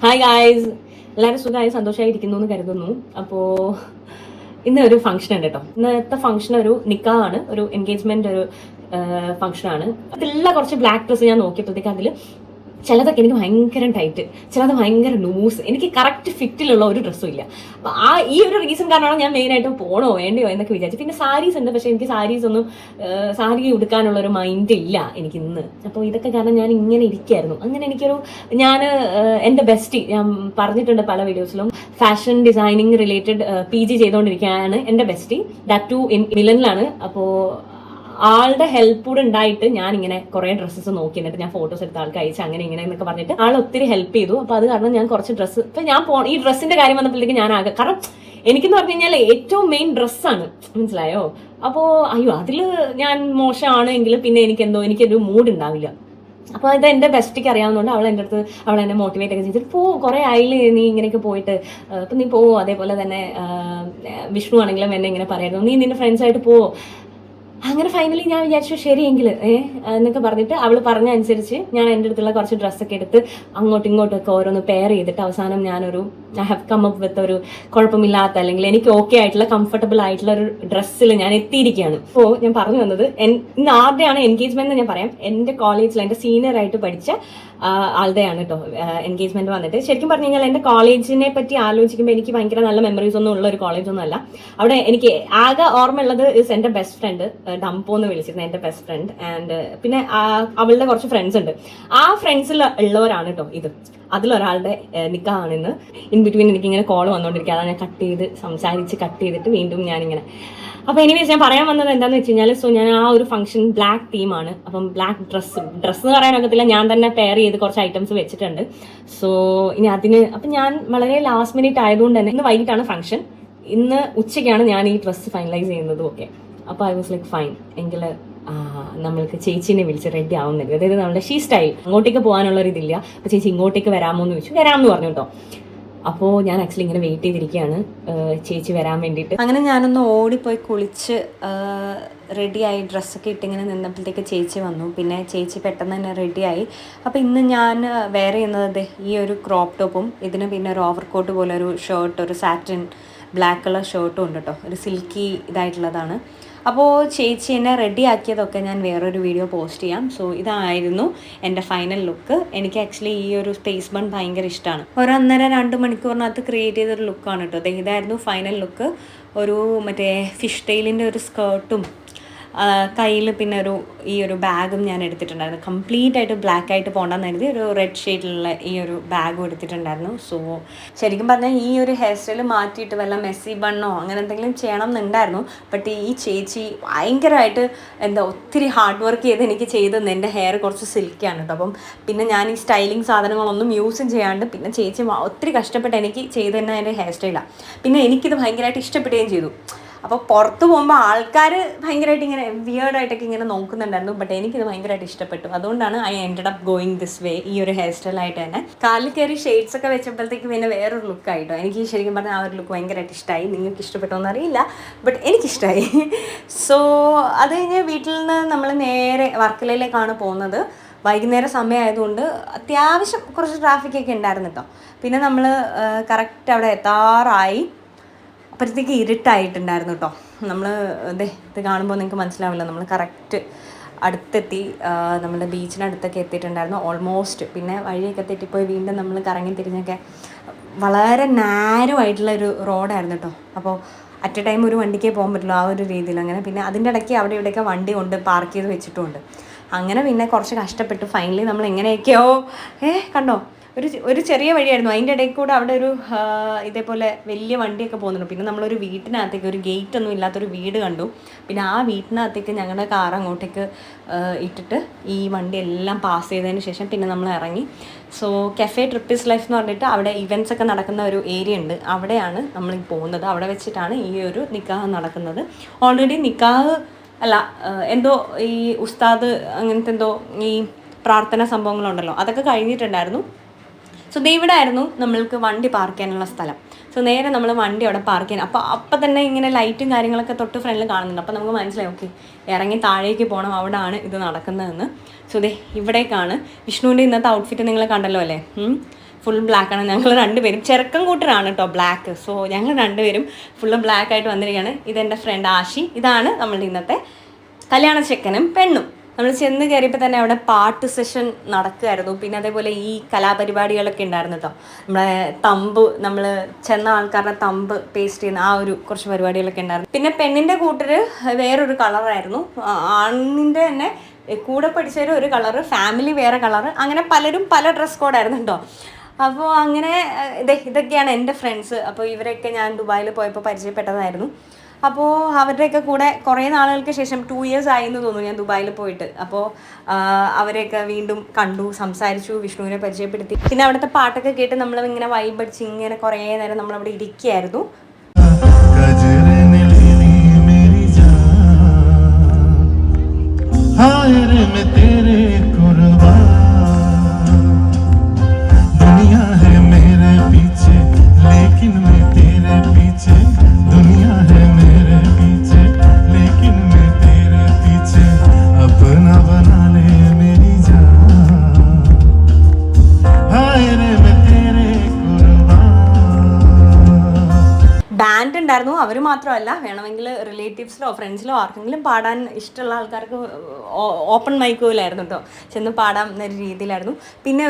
Hi guys, എല്ലാവരും സുഖമായി സന്തോഷമായിരിക്കുന്നു എന്ന് കരുതുന്നു. അപ്പോൾ ഇന്ന് ഒരു ഫംഗ്ഷൻ ഉണ്ട് കേട്ടോ. ഇന്നത്തെ ഫംഗ്ഷൻ ഒരു നിക്കാഹാണ്, ഒരു എൻഗേജ്മെന്റ് ഒരു ഫംഗ്ഷനാണ്. അതിലുള്ള കുറച്ച് ബ്ലാക്ക് ഡ്രസ്സ് ഞാൻ നോക്കിയപ്പോഴത്തേക്ക് അതിൽ ചിലതൊക്കെ എനിക്ക് ഭയങ്കര ടൈറ്റ്, ചിലത് ഭയങ്കര ലൂസ്, എനിക്ക് കറക്റ്റ് ഫിറ്റിലുള്ള ഒരു ഡ്രസ്സും ഇല്ല. അപ്പം ഈ ഒരു റീസൺ കാരണമാണ് ഞാൻ മെയിനായിട്ടും പോണോ വേണ്ടയോ എന്നൊക്കെ വിചാരിച്ചു. പിന്നെ സാരീസ് ഉണ്ട്, പക്ഷേ എനിക്ക് സാരീസ് ഒന്നും സാരി ഉടുക്കാനുള്ള ഒരു മൈൻഡ് ഇല്ല എനിക്ക് ഇന്ന്. അപ്പോൾ ഇതൊക്കെ കാരണം ഞാൻ ഇങ്ങനെ ഇരിക്കുകയായിരുന്നു. അങ്ങനെ ഞാൻ എൻ്റെ ബെസ്റ്റ്, ഞാൻ പറഞ്ഞിട്ടുണ്ട് പല വീഡിയോസിലും, ഫാഷൻ ഡിസൈനിങ് റിലേറ്റഡ് PG ചെയ്തുകൊണ്ടിരിക്കുകയാണ് എൻ്റെ ബെസ്റ്റ്. That to മിലനിലാണ്. അപ്പോൾ ആളുടെ ഹെൽപ്പ് കൂടെ ഉണ്ടായിട്ട് ഞാൻ ഇങ്ങനെ കുറെ ഡ്രസ്സസ് നോക്കി, എന്നിട്ട് ഞാൻ ഫോട്ടോസ് എടുത്ത ആൾക്ക് അയച്ചു, അങ്ങനെ ഇങ്ങനെ എന്നൊക്കെ പറഞ്ഞിട്ട് ആൾ ഒത്തിരി ഹെൽപ്പ് ചെയ്തു. അപ്പൊ അത് കാരണം ഞാൻ കുറച്ച് ഡ്രസ്സ് ഇപ്പൊ ഞാൻ ഈ ഡ്രസ്സിന്റെ കാര്യം വന്നപ്പോഴത്തേക്ക് ഞാൻ ആകെ, കാരണം എനിക്കെന്ന് പറഞ്ഞു കഴിഞ്ഞാൽ ഏറ്റവും മെയിൻ ഡ്രസ്സാണ്, മനസ്സിലായോ? അപ്പോൾ അയ്യോ അതിൽ ഞാൻ മോശമാണ് പിന്നെ എനിക്കൊരു മൂഡ് ഉണ്ടാവില്ല. അപ്പോൾ ഇത് എൻ്റെ ബെസ്റ്റിക്ക് അറിയാവുന്നതുകൊണ്ട് അവൾ എന്നെ മോട്ടിവേറ്റ് ഒക്കെ ചെയ്തിട്ട് കുറേ ആയില്ലേ നീ ഇങ്ങനെയൊക്കെ പോയിട്ട്, ഇപ്പം നീ പോവോ. അതേപോലെ തന്നെ വിഷ്ണു ആണെങ്കിലും എന്നെ ഇങ്ങനെ പറയായിരുന്നു, നീ നിന്റെ ഫ്രണ്ട്സായിട്ട് പോവോ. അങ്ങനെ ഫൈനലി ഞാൻ വിചാരിച്ചു ശരിയെങ്കിൽ എന്നൊക്കെ പറഞ്ഞിട്ട് അവൾ പറഞ്ഞ അനുസരിച്ച് ഞാൻ എൻ്റെ അടുത്തുള്ള കുറച്ച് ഡ്രസ്സൊക്കെ എടുത്ത് അങ്ങോട്ടും ഇങ്ങോട്ടൊക്കെ ഓരോന്ന് പെയർ ചെയ്തിട്ട് അവസാനം I have come up with ഒരു കുഴപ്പമില്ലാത്ത, അല്ലെങ്കിൽ എനിക്ക് ഓക്കെ ആയിട്ടുള്ള കംഫർട്ടബിൾ ആയിട്ടുള്ള ഒരു ഡ്രസ്സിൽ ഞാൻ എത്തിയിരിക്കുകയാണ്. അപ്പോൾ ഞാൻ പറഞ്ഞു വന്നത്, ഇന്ന് ആരുടെയാണ് എൻഗേജ്മെന്റ് എന്ന് ഞാൻ പറയാം. എൻ്റെ കോളേജിൽ എൻ്റെ സീനിയറായിട്ട് പഠിച്ച ആളുടെയാണ് കേട്ടോ എൻഗേജ്മെന്റ് വന്നിട്ട്. ശരിക്കും പറഞ്ഞു കഴിഞ്ഞാൽ എൻ്റെ കോളേജിനെ പറ്റി ആലോചിക്കുമ്പോൾ എനിക്ക് ഭയങ്കര നല്ല മെമ്മറീസ് ഒന്നും ഉള്ള ഒരു കോളേജൊന്നും അല്ല. അവിടെ എനിക്ക് ആകെ ഓർമ്മയുള്ളത് എൻ്റെ ബെസ്റ്റ് ഫ്രണ്ട് ഡംപോ എന്ന് വിളിച്ചിരുന്നത്, എൻ്റെ ബെസ്റ്റ് ഫ്രണ്ട്. ആൻഡ് പിന്നെ അവളുടെ കുറച്ച് ഫ്രണ്ട്സ് ഉണ്ട്. ആ ഫ്രണ്ട്സിൽ ഉള്ളവരാണ് കേട്ടോ ഇത്. അതിലൊരാളുടെ നിക്കാഹാണ് ഇന്ന്. ഇൻ ബിറ്റ്വീൻ എനിക്കിങ്ങനെ കോൾ വന്നുകൊണ്ടിരിക്കുക. അതാണ് ഞാൻ കട്ട് ചെയ്തിട്ട് വീണ്ടും ഞാനിങ്ങനെ. അപ്പോൾ എനിവേസ് ഞാൻ പറയാൻ വന്നത് എന്താണെന്ന് വെച്ച് കഴിഞ്ഞാൽ, ഞാൻ ആ ഒരു ഫംഗ്ഷൻ ബ്ലാക്ക് തീമാണ്. അപ്പം ബ്ലാക്ക് ഡ്രസ്സ് എന്ന് പറയാനൊക്കത്തില്ല, ഞാൻ തന്നെ പെയർ ചെയ്ത് കുറച്ച് ഐറ്റംസ് വെച്ചിട്ടുണ്ട്. ഇനി അപ്പം ഞാൻ വളരെ ലാസ്റ്റ് മിനിറ്റ് ആയതുകൊണ്ട് തന്നെ ഇന്ന് വൈകിട്ടാണ് ഫംഗ്ഷൻ. ഇന്ന് ഉച്ചയ്ക്കാണ് ഞാൻ ഈ ഡ്രസ്സ് ഫൈനലൈസ് ചെയ്യുന്നതും ഒക്കെ. അപ്പോൾ ഐ വാസ് ലൈക്ക് ഫൈൻ, എങ്കിൽ നമ്മൾക്ക് ചേച്ചീനെ വിളിച്ച് റെഡി ആവുന്നില്ല. അതായത് നമ്മുടെ സ്റ്റൈൽ അങ്ങോട്ടേക്ക് പോകാനുള്ള ഒരു ഇതില്ല. അപ്പോൾ ചേച്ചി ഇങ്ങോട്ടേക്ക് വരാമോ എന്ന് ചോദിച്ചു. വരാമെന്ന് പറഞ്ഞു കേട്ടോ. അപ്പോൾ ഞാൻ ആക്ച്വലി ഇങ്ങനെ വെയിറ്റ് ചെയ്തിരിക്കുകയാണ് ചേച്ചി വരാൻ വേണ്ടിയിട്ട്. അങ്ങനെ ഞാനൊന്ന് ഓടിപ്പോയി കുളിച്ച് റെഡിയായി ഡ്രസ്സൊക്കെ ഇട്ടിങ്ങനെ നിന്നപ്പോഴത്തേക്ക് ചേച്ചി വന്നു. പിന്നെ ചേച്ചി പെട്ടെന്ന് തന്നെ റെഡിയായി. അപ്പോൾ ഇന്ന് ഞാൻ വെയർ ചെയ്യുന്നത് ഈ ഒരു ക്രോപ്പ് ടോപ്പും ഇതിന് പിന്നെ ഒരു ഓവർകോട്ട് പോലെ ഒരു ഷർട്ട്, ഒരു സാറ്റിൻ ബ്ലാക്ക് കളർ ഷർട്ടും ഉണ്ട് കേട്ടോ. ഒരു സിൽക്കി ഇതായിട്ടുള്ളതാണ്. അപ്പോൾ ചേച്ചി എന്നെ റെഡിയാക്കിയതൊക്കെ ഞാൻ വേറൊരു വീഡിയോ പോസ്റ്റ് ചെയ്യാം. ഇതായിരുന്നു എൻ്റെ ഫൈനൽ ലുക്ക്. എനിക്ക് ആക്ച്വലി ഈ ഒരു സ്പേസ് ബൺ ഭയങ്കര ഇഷ്ടമാണ്. 1.5-2 മണിക്കൂറിനകത്ത് ക്രിയേറ്റ് ചെയ്തൊരു ലുക്കാണ് കേട്ടോ. ഇതായിരുന്നു ഫൈനൽ ലുക്ക്. ഒരു മറ്റേ ഫിഷ് ടെയിലിൻ്റെ ഒരു സ്കേർട്ടും കയ്യിൽ പിന്നെ ഈ ഒരു ബാഗും ഞാൻ എടുത്തിട്ടുണ്ടായിരുന്നു. കംപ്ലീറ്റ് ആയിട്ട് ബ്ലാക്ക് ആയിട്ട് പോകണ്ടെന്ന് കരുതി ഒരു റെഡ് ഷെയ്ഡിലുള്ള ഈ ഒരു ബാഗും എടുത്തിട്ടുണ്ടായിരുന്നു. ശരിക്കും പറഞ്ഞാൽ ഈ ഒരു ഹെയർ സ്റ്റൈൽ മാറ്റിയിട്ട് വല്ല മെസ്സി ബണ്ണോ അങ്ങനെ എന്തെങ്കിലും ചെയ്യണം എന്നുണ്ടായിരുന്നു. ബട്ട് ഈ ചേച്ചി ഭയങ്കരമായിട്ട് ഒത്തിരി ഹാർഡ് വർക്ക് ചെയ്ത് എനിക്ക് ചെയ്തെന്ന്. എൻ്റെ ഹെയർ കുറച്ച് സിൽക്കിയാണ് കേട്ടോ. അപ്പം പിന്നെ ഞാൻ ഈ സ്റ്റൈലിങ് സാധനങ്ങളൊന്നും യൂസും ചെയ്യാണ്ട് പിന്നെ ചേച്ചി ഒത്തിരി കഷ്ടപ്പെട്ട് എനിക്ക് ചെയ്ത് തന്നെ എൻ്റെ ഹെയർ സ്റ്റൈലാണ്. പിന്നെ എനിക്കിത് ഭയങ്കരമായിട്ട് ഇഷ്ടപ്പെടുകയും ചെയ്തു. അപ്പോൾ പുറത്ത് പോകുമ്പോൾ ആൾക്കാർ ഭയങ്കരമായിട്ട് ഇങ്ങനെ വിയേർഡായിട്ടൊക്കെ ഇങ്ങനെ നോക്കുന്നുണ്ടായിരുന്നു. ബട്ട് എനിക്കിത് ഭയങ്കരമായിട്ട് ഇഷ്ടപ്പെട്ടു. അതുകൊണ്ടാണ് I ended up going this way, ഈ ഒരു ഹെയർ സ്റ്റൈലായിട്ട് തന്നെ. കാലിൽ കയറി ഷെയ്ഡ്സ് ഒക്കെ വെച്ചപ്പോഴത്തേക്ക് പിന്നെ വേറൊരു ലുക്കായിട്ടോ. എനിക്ക് ശരിക്കും പറഞ്ഞാൽ ആ ഒരു ലുക്ക് ഭയങ്കരമായിട്ട് ഇഷ്ടമായി. നിങ്ങൾക്ക് ഇഷ്ടപ്പെട്ടോ എന്നറിയില്ല, ബട്ട് എനിക്കിഷ്ടമായി. അത് കഴിഞ്ഞ് വീട്ടിൽ നിന്ന് നമ്മൾ നേരെ വർക്കലയിലേക്കാണ് പോകുന്നത്. വൈകുന്നേരം സമയമായതുകൊണ്ട് അത്യാവശ്യം കുറച്ച് ട്രാഫിക്കൊക്കെ ഉണ്ടായിരുന്നു കേട്ടോ. പിന്നെ നമ്മൾ കറക്റ്റ് അവിടെ എത്താറായി. അപ്പോഴത്തേക്ക് ഇരുട്ടായിട്ടുണ്ടായിരുന്നു കേട്ടോ. ഇത് കാണുമ്പോൾ നിങ്ങൾക്ക് മനസ്സിലാവില്ല, നമ്മൾ കറക്റ്റ് അടുത്തെത്തി. നമ്മുടെ ബീച്ചിനടുത്തൊക്കെ എത്തിയിട്ടുണ്ടായിരുന്നു ഓൾമോസ്റ്റ്. പിന്നെ വഴിയൊക്കെ തെറ്റിപ്പോയി വീണ്ടും നമ്മൾ കറങ്ങി തിരിഞ്ഞൊക്കെ. വളരെ നാരോ ആയിട്ടുള്ളൊരു റോഡായിരുന്നു കേട്ടോ. അപ്പോൾ അറ്റ് എ ടൈം ഒരു വണ്ടിക്കേ പോകാൻ പറ്റുള്ളൂ, ആ ഒരു രീതിയിൽ. അങ്ങനെ പിന്നെ അതിൻ്റെ ഇടയ്ക്ക് അവിടെ ഇവിടെയൊക്കെ വണ്ടി കൊണ്ട് പാർക്ക് ചെയ്ത് വെച്ചിട്ടുമുണ്ട്. അങ്ങനെ പിന്നെ കുറച്ച് കഷ്ടപ്പെട്ടു. ഫൈനലി നമ്മൾ എങ്ങനെയൊക്കെയോ കണ്ടോ, ഒരു ചെറിയ വഴിയായിരുന്നു. അതിൻ്റെ ഇടയിൽ കൂടെ അവിടെ ഒരു ഇതേപോലെ വലിയ വണ്ടിയൊക്കെ പോകുന്നുണ്ട്. പിന്നെ നമ്മളൊരു വീട്ടിനകത്തേക്ക്, ഒരു ഗേറ്റ് ഒന്നും ഇല്ലാത്തൊരു വീട് കണ്ടു. പിന്നെ ആ വീട്ടിനകത്തേക്ക് ഞങ്ങളുടെ കാർ അങ്ങോട്ടേക്ക് ഇട്ടിട്ട് ഈ വണ്ടി എല്ലാം പാസ് ചെയ്തതിന് ശേഷം പിന്നെ നമ്മൾ ഇറങ്ങി. കഫേ ട്രിപ്പിസ് ലൈഫ് എന്ന് പറഞ്ഞിട്ട് അവിടെ ഇവൻറ്റ്സ് ഒക്കെ നടക്കുന്ന ഒരു ഏരിയ ഉണ്ട്. അവിടെയാണ് നമ്മൾ പോകുന്നത്. അവിടെ വെച്ചിട്ടാണ് ഈ ഒരു നിക്കാഹ് നടക്കുന്നത്. ഓൾറെഡി നിക്കാഹ് അല്ല, ഈ ഉസ്താദ് അങ്ങനത്തെ ഈ പ്രാർത്ഥന സംഭവങ്ങളുണ്ടല്ലോ, അതൊക്കെ കഴിഞ്ഞിട്ടുണ്ടായിരുന്നു. ഇവിടെ ആയിരുന്നു നമ്മൾക്ക് വണ്ടി പാർക്ക് ചെയ്യാനുള്ള സ്ഥലം. നേരെ നമ്മൾ വണ്ടി അവിടെ പാർക്ക് ചെയ്യാൻ. അപ്പം തന്നെ ഇങ്ങനെ ലൈറ്റും കാര്യങ്ങളൊക്കെ തൊട്ട് ഫ്രണ്ടിൽ കാണുന്നുണ്ട്. അപ്പോൾ നമുക്ക് മനസ്സിലായി ഓക്കെ ഇറങ്ങി താഴേക്ക് പോകണം, അവിടെയാണ് ഇത് നടക്കുന്നതെന്ന്. ഇവിടേക്കാണ്. വിഷ്ണുവിൻ്റെ ഇന്നത്തെ ഔട്ട്ഫിറ്റ് നിങ്ങൾ കണ്ടല്ലോ അല്ലേ. ഫുൾ ബ്ലാക്കാണ്. ഞങ്ങൾ രണ്ടുപേരും ചെറുക്കം കൂട്ടരാണ് കേട്ടോ ബ്ലാക്ക്. സോ ഞങ്ങൾ രണ്ടുപേരും ഫുള്ള് ബ്ലാക്ക് ആയിട്ട് വന്നിരിക്കുകയാണ്. ഇതെൻ്റെ ഫ്രണ്ട് ആഷി. ഇതാണ് നമ്മളുടെ ഇന്നത്തെ കല്യാണ ചെക്കനും പെണ്ണും. നമ്മൾ ചെന്ന് കയറിയപ്പോൾ തന്നെ അവിടെ പാട്ട് സെഷൻ നടക്കുമായിരുന്നു. പിന്നെ അതേപോലെ ഈ കലാപരിപാടികളൊക്കെ ഉണ്ടായിരുന്നു കേട്ടോ. നമ്മുടെ തമ്പ്, നമ്മൾ ചെന്ന ആൾക്കാരുടെ തമ്പ് പേസ്റ്റ് ചെയ്യുന്ന ആ ഒരു കുറച്ച് പരിപാടികളൊക്കെ ഉണ്ടായിരുന്നു. പിന്നെ പെണ്ണിൻ്റെ കൂട്ടർ വേറൊരു കളറായിരുന്നു, ആണിൻ്റെ തന്നെ കൂടെ പഠിച്ചവർ ഒരു കളറ്, ഫാമിലി വേറെ കളറ്, അങ്ങനെ പലരും പല ഡ്രസ് കോഡായിരുന്നു കേട്ടോ. അപ്പോൾ അങ്ങനെ ഇതൊക്കെയാണ് എൻ്റെ ഫ്രണ്ട്സ്. അപ്പോൾ ഇവരൊക്കെ ഞാൻ ദുബായിൽ പോയപ്പോൾ പരിചയപ്പെട്ടതായിരുന്നു. അപ്പോൾ അവരുടെയൊക്കെ കൂടെ കുറേ നാളുകൾക്ക് ശേഷം 2 years ആയി എന്ന് തോന്നുന്നു ഞാൻ ദുബായിൽ പോയിട്ട്. അപ്പോൾ അവരെയൊക്കെ വീണ്ടും കണ്ടു, സംസാരിച്ചു, വിഷ്ണുവിനെ പരിചയപ്പെടുത്തി. പിന്നെ അവിടുത്തെ പാട്ടൊക്കെ കേട്ട് നമ്മൾ ഇങ്ങനെ വൈബ് അടിച്ച് ഇങ്ങനെ കുറേ നേരം നമ്മളവിടെ ഇരിക്കുകയായിരുന്നു. ബാൻഡ് ഉണ്ടായിരുന്നു. അവർ മാത്രമല്ല, വേണമെങ്കിൽ റിലേറ്റീവ്സിലോ ഫ്രണ്ട്സിലോ ആർക്കെങ്കിലും പാടാൻ ഇഷ്ടമുള്ള ആൾക്കാർക്ക് ഓപ്പൺ മൈക്കിലായിരുന്നു കേട്ടോ, ചെന്ന് പാടാം എന്നൊരു രീതിയിലായിരുന്നു. പിന്നെ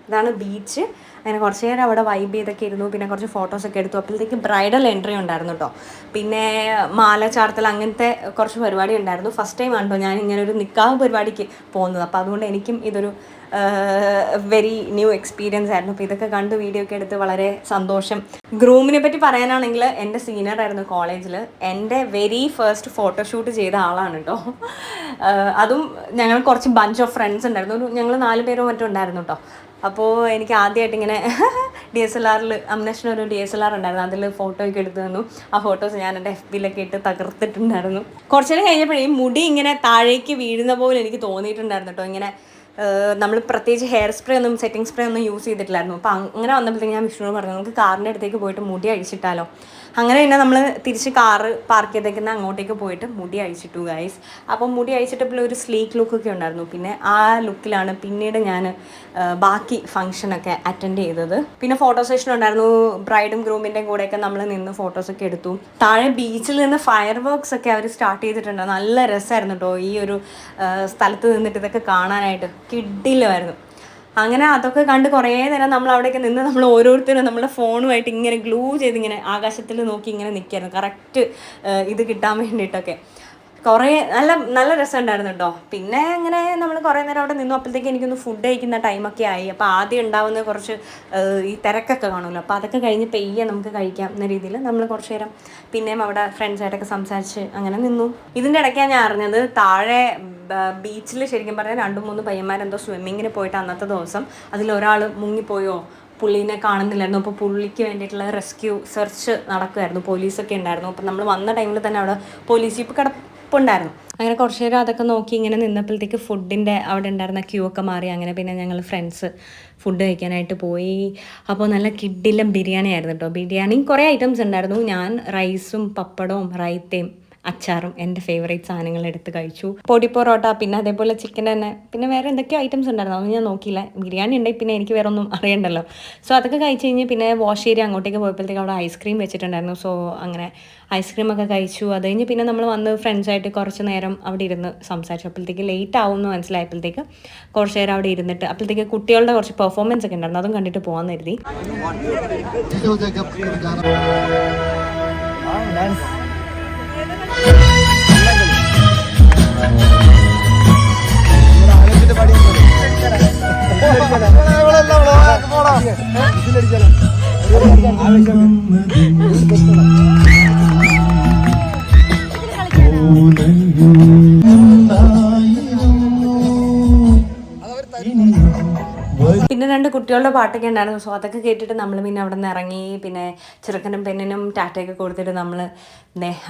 ഇതാണ് ബീച്ച്. അങ്ങനെ കുറച്ച് നേരം അവിടെ വൈബ് ചെയ്തൊക്കെ ഇരുന്നു. പിന്നെ കുറച്ച് ഫോട്ടോസൊക്കെ എടുത്തു. അപ്പോഴത്തേക്ക് ബ്രൈഡൽ എൻട്രി ഉണ്ടായിരുന്നു കേട്ടോ. പിന്നെ മാല ചാർത്തൽ, അങ്ങനത്തെ കുറച്ച് പരിപാടി ഉണ്ടായിരുന്നു. ഫസ്റ്റ് ടൈം ആണ് കേട്ടോ ഞാൻ ഇങ്ങനെ ഒരു നിക്കാഹ് പരിപാടിക്ക് പോകുന്നത്. അപ്പോൾ അതുകൊണ്ട് എനിക്കും ഇതൊരു വെരി ന്യൂ എക്സ്പീരിയൻസ് ആയിരുന്നു. അപ്പോൾ ഇതൊക്കെ കണ്ട് വീഡിയോ ഒക്കെ എടുത്ത് വളരെ സന്തോഷം. ഗ്രൂമിനെ പറ്റി പറയാനാണെങ്കിൽ എൻ്റെ സീനിയർ ആയിരുന്നു കോളേജിൽ. എൻ്റെ വെരി ഫസ്റ്റ് ഫോട്ടോഷൂട്ട് ചെയ്ത ആളാണ് കേട്ടോ. അതും ഞങ്ങൾ കുറച്ച് ബഞ്ച് ഓഫ് ഫ്രണ്ട്സ് ഉണ്ടായിരുന്നു. ഞങ്ങൾ 4 പേരോ മറ്റും ഉണ്ടായിരുന്നു കേട്ടോ. അപ്പോൾ എനിക്ക് ആദ്യമായിട്ട് ഇങ്ങനെ DSLR അമ്നേഷനൊരു DSLR ഉണ്ടായിരുന്നു, അതിൽ ഫോട്ടോയൊക്കെ എടുത്തു തന്നു. ആ ഫോട്ടോസ് ഞാൻ എൻ്റെ FB-ലൊക്കെ ഇട്ട് തകർത്തിട്ടുണ്ടായിരുന്നു. കുറച്ചു നേരം കഴിഞ്ഞപ്പോഴേ മുടി ഇങ്ങനെ താഴേക്ക് വീഴുന്ന പോലെ എനിക്ക് തോന്നിയിട്ടുണ്ടായിരുന്നു കേട്ടോ. ഇങ്ങനെ നമ്മൾ പ്രത്യേകിച്ച് ഹെയർ സ്പ്രേ ഒന്നും സെറ്റിംഗ് സ്പ്രേ ഒന്നും യൂസ് ചെയ്തിട്ടില്ലായിരുന്നു. അപ്പോൾ അങ്ങനെ വന്നപ്പോഴത്തേക്ക് ഞാൻ വിഷ്ണുവിനോട് പറഞ്ഞു, നമുക്ക് കാറിൻ്റെ അടുത്തേക്ക് പോയിട്ട് മുടി അഴിച്ചിട്ടാലോ. അങ്ങനെ പിന്നെ നമ്മൾ തിരിച്ച് കാറ് പാർക്ക് ചെയ്തേക്കുന്ന അങ്ങോട്ടേക്ക് പോയിട്ട് മുടി അഴിച്ചിട്ടു ഗൈസ്. അപ്പം മുടി അഴിച്ചിട്ടപ്പോൾ ഒരു സ്ലീക്ക് ലുക്കൊക്കെ ഉണ്ടായിരുന്നു. പിന്നെ ആ ലുക്കിലാണ് പിന്നീട് ഞാൻ ബാക്കി ഫംഗ്ഷനൊക്കെ അറ്റൻഡ് ചെയ്തത്. പിന്നെ ഫോട്ടോ സെഷൻ ഉണ്ടായിരുന്നു. ബ്രൈഡും ഗ്രൂമിൻ്റെയും കൂടെയൊക്കെ നമ്മൾ നിന്ന് ഫോട്ടോസൊക്കെ എടുത്തു. താഴെ ബീച്ചിൽ നിന്ന് ഫയർ വർക്ക്സ് ഒക്കെ അവർ സ്റ്റാർട്ട് ചെയ്തിട്ടുണ്ട്. നല്ല രസമായിരുന്നു കേട്ടോ ഈ ഒരു സ്ഥലത്ത് നിന്നിട്ട് ഇതൊക്കെ കാണാനായിട്ട്. കിഡിലുമായിരുന്നു. അങ്ങനെ അതൊക്കെ കണ്ട് കുറേ നേരം നമ്മൾ അവിടെയൊക്കെ നിന്ന് നമ്മൾ ഓരോരുത്തരും നമ്മുടെ ഫോണുമായിട്ട് ഇങ്ങനെ ഗ്ലൂ ചെയ്ത് ഇങ്ങനെ ആകാശത്തിൽ നോക്കി ഇങ്ങനെ നിൽക്കുകയായിരുന്നു, കറക്റ്റ് ഇത് കിട്ടാൻ വേണ്ടിയിട്ടൊക്കെ. കുറേ നല്ല രസമുണ്ടായിരുന്നു കേട്ടോ. പിന്നെ അങ്ങനെ നമ്മൾ കുറേ നേരം അവിടെ നിന്നു. അപ്പോഴത്തേക്ക് എനിക്കൊന്ന് ഫുഡ് കഴിക്കുന്ന ടൈമൊക്കെ ആയി. അപ്പോൾ ആദ്യം ഉണ്ടാവുന്ന കുറച്ച് ഈ തിരക്കൊക്കെ കാണുമല്ലോ, അപ്പോൾ അതൊക്കെ കഴിഞ്ഞ് പെയ്യെ നമുക്ക് കഴിക്കാം എന്ന രീതിയിൽ നമ്മൾ കുറച്ച് നേരം പിന്നെയും അവിടെ ഫ്രണ്ട്സായിട്ടൊക്കെ സംസാരിച്ച് അങ്ങനെ നിന്നു. ഇതിൻ്റെ ഇടയ്ക്കാണ് ഞാൻ അറിഞ്ഞത് താഴെ ബീച്ചിൽ ശരിക്കും പറഞ്ഞാൽ 2-3 പയ്യന്മാരെന്തോ സ്വിമ്മിങ്ങിന് പോയിട്ട് അന്നത്തെ ദിവസം അതിലൊരാൾ മുങ്ങിപ്പോയോ, പുള്ളീനെ കാണുന്നില്ലായിരുന്നു. അപ്പോൾ പുള്ളിക്ക് വേണ്ടിയിട്ടുള്ള റെസ്ക്യൂ സെർച്ച് നടക്കുമായിരുന്നു. പോലീസൊക്കെ ഉണ്ടായിരുന്നു. അപ്പോൾ നമ്മൾ വന്ന ടൈമിൽ തന്നെ അവിടെ പോലീസ് ജീപ്പ് കിടപ്പുണ്ടായിരുന്നു. അങ്ങനെ കുറച്ച് നേരം അതൊക്കെ നോക്കി ഇങ്ങനെ നിന്നപ്പോഴത്തേക്ക് ഫുഡിൻ്റെ അവിടെ ഉണ്ടായിരുന്ന ക്യൂ ഒക്കെ മാറി. അങ്ങനെ പിന്നെ ഞങ്ങൾ ഫ്രണ്ട്സ് ഫുഡ് കഴിക്കാനായിട്ട് പോയി. അപ്പോൾ നല്ല കിഡിലും ബിരിയാണി ആയിരുന്നു കേട്ടോ. ബിരിയാണി കുറേ ഐറ്റംസ് ഉണ്ടായിരുന്നു. ഞാൻ റൈസും പപ്പടവും റൈത്തയും അച്ചാറും എൻ്റെ ഫേവറേറ്റ് സാധനങ്ങൾ എടുത്ത് കഴിച്ചു. പൊടി പൊറോട്ട, പിന്നെ അതേപോലെ ചിക്കൻ തന്നെ, പിന്നെ വേറെ എന്തൊക്കെയോ ഐറ്റംസ് ഉണ്ടായിരുന്നു, അതൊന്നും ഞാൻ നോക്കിയില്ല. ബിരിയാണി ഉണ്ടെങ്കിൽ പിന്നെ എനിക്ക് വേറെ ഒന്നും അറിയണ്ടല്ലോ. സോ അതൊക്കെ കഴിച്ച് കഴിഞ്ഞ് പിന്നെ വാഷ് ഏരിയ അങ്ങോട്ടേക്ക് പോയപ്പോഴത്തേക്ക് അവിടെ ഐസ്ക്രീം വെച്ചിട്ടുണ്ടായിരുന്നു. സോ അങ്ങനെ ഐസ്ക്രീമൊക്കെ കഴിച്ചു. അത് കഴിഞ്ഞ് പിന്നെ നമ്മൾ വന്ന് ഫ്രണ്ട്സായിട്ട് കുറച്ച് നേരം അവിടെ ഇരുന്ന് സംസാരിച്ചു. അപ്പോഴത്തേക്ക് ലേറ്റ് ആവുമെന്ന് മനസ്സിലായപ്പോഴത്തേക്ക് കുറച്ച് നേരം അവിടെ ഇരുന്നിട്ട് അപ്പോഴത്തേക്ക് കുട്ടികളുടെ കുറച്ച് പെർഫോമൻസ് ഒക്കെ ഉണ്ടായിരുന്നു, അതും കണ്ടിട്ട് പോകാമെന്ന് കരുതി. പിന്നെ 2 കുട്ടികളുടെ പാട്ടൊക്കെ ഉണ്ടായിരുന്നു. സോ അതൊക്കെ കേട്ടിട്ട് നമ്മൾ പിന്നെ അവിടെ നിന്ന് ഇറങ്ങി. പിന്നെ ചെറുക്കനും പെണ്ണിനും ടാറ്റയൊക്കെ കൊടുത്തിട്ട് നമ്മൾ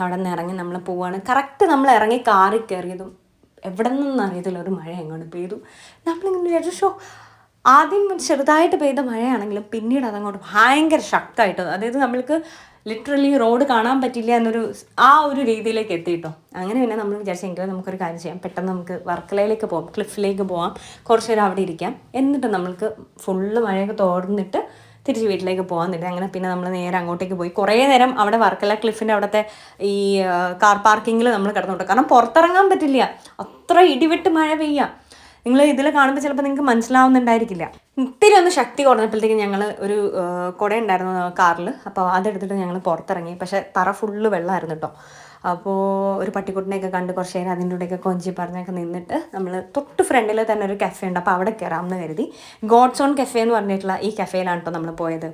അവിടെ നിന്ന് ഇറങ്ങി നമ്മൾ പോവാണ്. കറക്റ്റ് നമ്മൾ ഇറങ്ങി കാറിൽ കയറിയതും എവിടെ നിന്നൊന്നും അറിയത്തില്ല, ഒരു മഴ എങ്ങോട്ട് പെയ്തു. നമ്മളിങ്ങനെ വിചാരിച്ചു ആദ്യം ചെറുതായിട്ട് പെയ്ത മഴയാണെങ്കിലും പിന്നീട് അതങ്ങോട്ട് ഭയങ്കര ശക്തമായിട്ട്, അതായത് നമ്മൾക്ക് ലിറ്ററലി റോഡ് കാണാൻ പറ്റില്ല എന്നൊരു ആ ഒരു രീതിയിലേക്ക് എത്തിയിട്ടോ. അങ്ങനെ പിന്നെ നമ്മൾ വിചാരിച്ചെങ്കിൽ നമുക്കൊരു കാര്യം ചെയ്യാം, പെട്ടെന്ന് നമുക്ക് വർക്കലയിലേക്ക് പോകാം, ക്ലിഫിലേക്ക് പോകാം, കുറച്ച് നേരം അവിടെ ഇരിക്കാം, എന്നിട്ട് നമ്മൾക്ക് ഫുള്ള് മഴയൊക്കെ തോർന്നിട്ട് തിരിച്ച് വീട്ടിലേക്ക് പോകാമെന്നില്ല. അങ്ങനെ പിന്നെ നമ്മൾ നേരെ അങ്ങോട്ടേക്ക് പോയി കുറേ നേരം അവിടെ വർക്കല ക്ലിഫിൻ്റെ അവിടുത്തെ ഈ കാർ പാർക്കിങ്ങിൽ നമ്മൾ കിടന്നുണ്ട്. കാരണം പുറത്തിറങ്ങാൻ പറ്റില്ല, അത്ര ഇടിവിട്ട് മഴ പെയ്യുക. നിങ്ങൾ ഇതിൽ കാണുമ്പോൾ ചിലപ്പോൾ നിങ്ങൾക്ക് മനസ്സിലാവുന്നുണ്ടായിരിക്കില്ല. ഇത്തിരി ഒന്ന് ശക്തി കുറഞ്ഞപ്പോഴത്തേക്കും ഞങ്ങൾ ഒരു കുട ഉണ്ടായിരുന്നു കാറിൽ, അപ്പോൾ അതെടുത്തിട്ട് ഞങ്ങൾ പുറത്തിറങ്ങി. പക്ഷേ തറ ഫുള്ള് വെള്ളമായിരുന്നു കേട്ടോ. അപ്പോൾ ഒരു പട്ടിക്കുട്ടിനെയൊക്കെ കണ്ട് കുറച്ച് നേരം അതിൻ്റെ കൂടെയൊക്കെ കൊഞ്ചി പറഞ്ഞൊക്കെ നിന്നിട്ട് നമ്മൾ തൊട്ട് ഫ്രണ്ടിൽ തന്നെ ഒരു കഫേ ഉണ്ട്, അപ്പോൾ അവിടെ കയറാമെന്ന് കരുതി. ഗോഡ്സ് ഓൺ കഫേ എന്ന് പറഞ്ഞിട്ടുള്ള ഈ കഫേയിലാണ് കേട്ടോ നമ്മൾ പോയത്.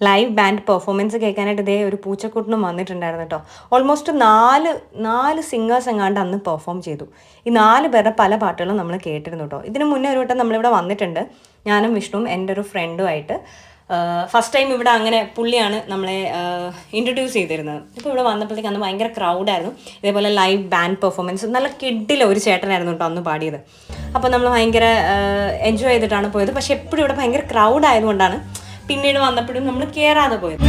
ലൈവ് ബാൻഡ് പെർഫോമൻസ് കേൾക്കാനായിട്ട് ഇതേ ഒരു പൂച്ചക്കുട്ടനും വന്നിട്ടുണ്ടായിരുന്നു കേട്ടോ. ഓൾമോസ്റ്റ് നാല് സിംഗേഴ്സ് എങ്ങാണ്ട് അന്ന് പെർഫോം ചെയ്തു. ഈ 4 പേരുടെ പല പാട്ടുകളും നമ്മൾ കേട്ടിരുന്നു കേട്ടോ. ഇതിന് മുന്നേ ഒരു വട്ടം നമ്മളിവിടെ വന്നിട്ടുണ്ട്, ഞാനും വിഷ്ണുവും എൻ്റെ ഒരു ഫ്രണ്ടുമായിട്ട്. ഫസ്റ്റ് ടൈം ഇവിടെ അങ്ങനെ പുള്ളിയാണ് നമ്മളെ ഇൻട്രൊഡ്യൂസ് ചെയ്തിരുന്നത്. ഇപ്പോൾ ഇവിടെ വന്നപ്പോഴത്തേക്ക് അന്ന് ഭയങ്കര ക്രൗഡായിരുന്നു. ഇതേപോലെ ലൈവ് ബാൻഡ് പെർഫോമൻസ് നല്ല കിഡിലെ ഒരു ചേട്ടനായിരുന്നു കേട്ടോ അന്ന് പാടിയത്. അപ്പോൾ നമ്മൾ ഭയങ്കര എൻജോയ് ചെയ്തിട്ടാണ് പോയത്. പക്ഷേ എപ്പോഴും ഇവിടെ ഭയങ്കര ക്രൗഡ് ആയതുകൊണ്ടാണ് പിന്നീട് വന്നപ്പോഴും നമ്മൾ കയറാതെ പോയത്.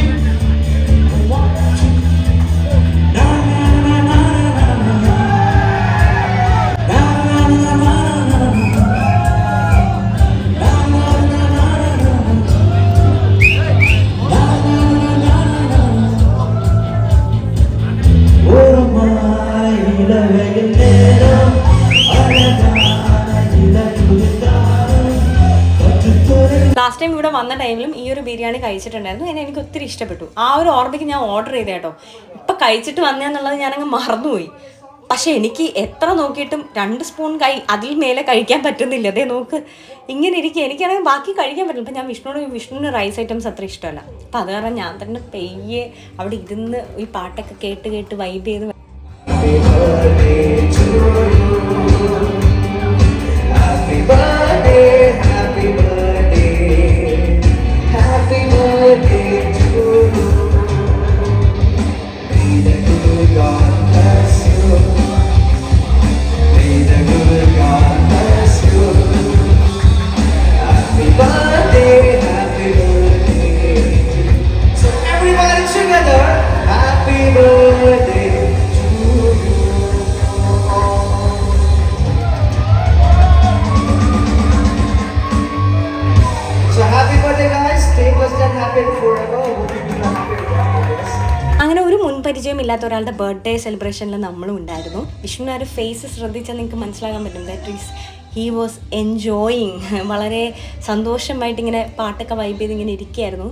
ലാസ്റ്റ് ടൈം ഇവിടെ വന്ന ടൈമിലും ഈ ഒരു ബിരിയാണി കഴിച്ചിട്ടുണ്ടായിരുന്നു. എനിക്ക് ഒത്തിരി ഇഷ്ടപ്പെട്ടു. ആ ഒരു ഓർമ്മയ്ക്ക് ഞാൻ ഓർഡർ ചെയ്ത കേട്ടോ. ഇപ്പം കഴിച്ചിട്ട് വന്നതെന്നുള്ളത് ഞാനങ്ങ് മറന്നുപോയി. പക്ഷേ എനിക്ക് എത്ര നോക്കിയിട്ടും 2 സ്പൂൺ അതിൽ മേലെ കഴിക്കാൻ പറ്റുന്നില്ല. അതേ നോക്ക് ഇങ്ങനെ ഇരിക്കുക. എനിക്കാണെങ്കിൽ ബാക്കി കഴിക്കാൻ പറ്റില്ല. ഇപ്പം ഞാൻ വിഷ്ണുവിന് റൈസ് ഐറ്റംസ് അത്ര ഇഷ്ടമല്ല. അപ്പം അത് കാരണം ഞാൻ തന്നെ പെയ്യെ അവിടെ ഇരുന്ന് ഈ പാട്ടൊക്കെ കേട്ട് വൈബ് ചെയ്ത് അങ്ങനെ ഒരു മുൻപരിചയം ഇല്ലാത്ത ഒരാളുടെ ബർത്ത്ഡേ സെലിബ്രേഷനിൽ നമ്മളും ഉണ്ടായിരുന്നു. വിഷ്ണു ഒരു ഫേസ് ശ്രദ്ധിച്ചാൽ നിങ്ങൾക്ക് മനസ്സിലാക്കാൻ പറ്റും. That is he was enjoying. വളരെ സന്തോഷമായിട്ട് ഇങ്ങനെ പാട്ടൊക്കെ വൈബ് ചെയ്ത് ഇങ്ങനെ ഇരിക്കുകയായിരുന്നു.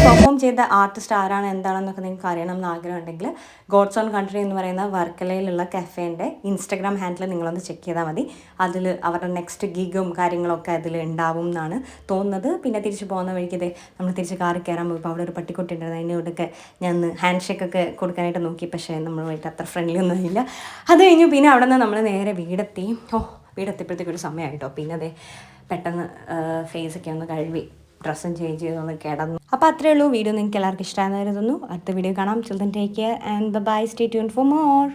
പെർഫോം ചെയ്ത ആർട്ടിസ്റ്റ് ആരാണ് എന്താണെന്നൊക്കെ നിങ്ങൾക്ക് അറിയണം എന്ന് ആഗ്രഹമുണ്ടെങ്കിൽ ഗോഡ്സ് ഓൺ കൺട്രി എന്ന് പറയുന്ന വർക്കലയിലുള്ള കഫേൻ്റെ ഇൻസ്റ്റാഗ്രാം ഹാൻഡിൽ നിങ്ങളൊന്ന് ചെക്ക് ചെയ്താൽ മതി. അതിൽ അവരുടെ നെക്സ്റ്റ് ഗിഗും കാര്യങ്ങളൊക്കെ അതിൽ ഉണ്ടാവും എന്നാണ് തോന്നുന്നത്. പിന്നെ തിരിച്ച് പോകുന്ന വഴിക്ക് നമ്മൾ തിരിച്ച് കാറിൽ കയറാൻ പോയപ്പോൾ അവിടെ ഒരു പട്ടിക്കുട്ടി ഉണ്ടായിരുന്നു. അതിനോടൊക്കെ ഞാൻ ഹാൻഡ് ഷേക്കൊക്കെ കൊടുക്കാനായിട്ട് നോക്കി, പക്ഷേ നമ്മളുമായിട്ട് അത്ര ഫ്രണ്ട്ലി ഒന്നും ആയില്ല. അത് കഴിഞ്ഞു പിന്നെ അവിടെ നിന്ന് നമ്മൾ നേരെ വീടെത്തി. വീടെത്തിയപ്പോഴത്തേക്കൊരു സമയമായിട്ടോ. പിന്നെ പെട്ടെന്ന് ഫേസൊക്കെ ഒന്ന് കഴുകി ഡ്രസ്സും ചേഞ്ച് ചെയ്തൊന്ന് കിടന്നു. അപ്പോൾ അത്രയേ ഉള്ളൂ. വീഡിയോ നിങ്ങൾക്ക് എല്ലാവർക്കും ഇഷ്ടമായെന്ന് കരുതുന്നു. അടുത്ത വീഡിയോ കാണാം. Children take care and bye. Stay tuned for more.